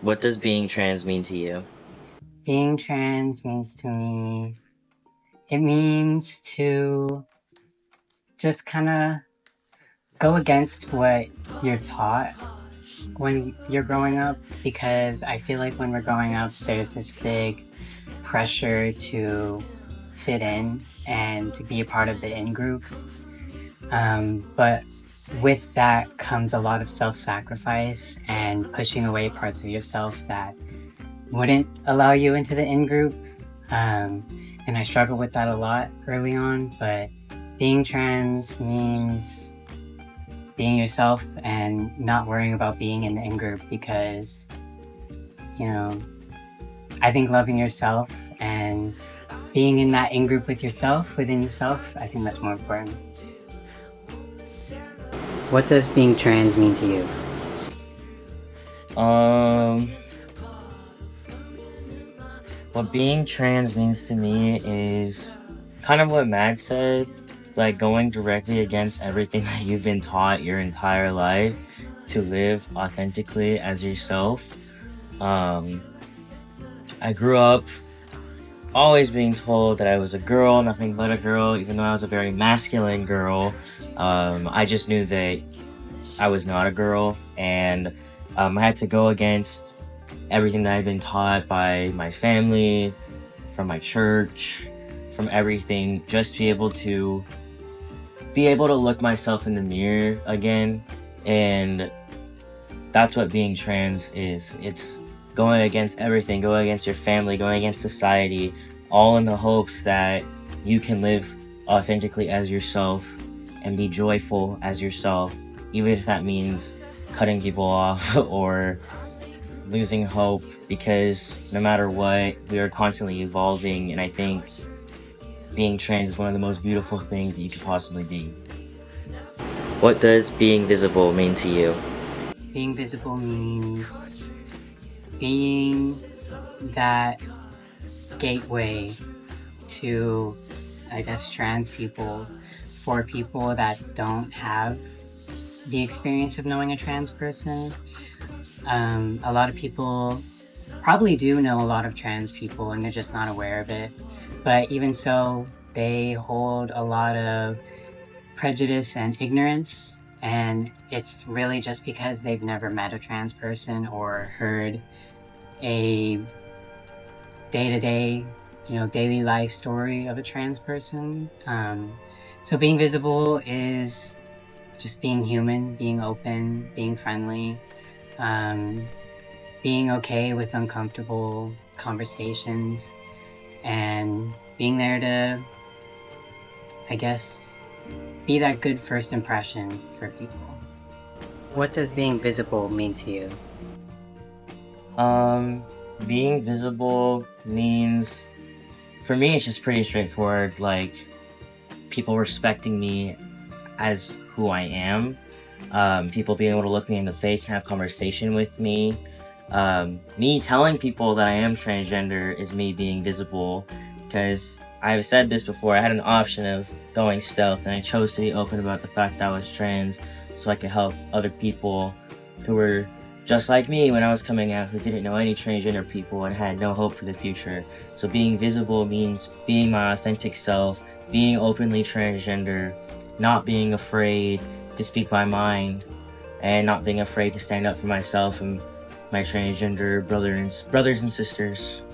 What does being trans mean to you? Being trans means to me, it means to just kind of go against what you're taught when you're growing up, because I feel like when we're growing up, there's this big pressure to fit in and to be a part of the in group. But with that comes a lot of self sacrifice and pushing away parts of yourself that wouldn't allow you into the in group. And I struggled with that a lot early on, but being trans means being yourself and not worrying about being in the in group, because, you know, I think loving yourself and being in that in group with yourself, within yourself, I think that's more important. What does being trans mean to you? Um, what being trans means to me is kind of what Matt said, like going directly against everything that you've been taught your entire life to live authentically as yourself. Um, I grew up always being told that I was a girl, nothing but a girl, even though I was a very masculine girl. I just knew that I was not a girl, and I had to go against everything that I've been taught by my family, from my church, from everything, just to be able to look myself in the mirror again. And that's what being trans is. It's going against everything, going against your family, going against society, all in the hopes that you can live authentically as yourself and be joyful as yourself, even if that means cutting people off or losing hope, because no matter what, we are constantly evolving, and I think being trans is one of the most beautiful things that you could possibly be. What does being visible mean to you? Being visible means being that gateway to, I guess, trans people, for people that don't have the experience of knowing a trans person. A lot of people probably do know a lot of trans people and they're just not aware of it. But even so, they hold a lot of prejudice and ignorance. And it's really just because they've never met a trans person or heard a day-to-day, daily life story of a trans person. So being visible is just being human, being open, being friendly, um, being okay with uncomfortable conversations, and being there to, I guess, be that good first impression for people. What does being visible mean to you? Um, Being visible means, for me, it's just pretty straightforward. Like, people respecting me as who I am. People being able to look me in the face and have conversation with me. Me telling people that I am transgender is me being visible, because I've said this before, I had an option of going stealth, and I chose to be open about the fact that I was trans so I could help other people who were just like me when I was coming out, who didn't know any transgender people and had no hope for the future. So being visible means being my authentic self, being openly transgender, not being afraid to speak my mind, and not being afraid to stand up for myself and my transgender brothers and sisters.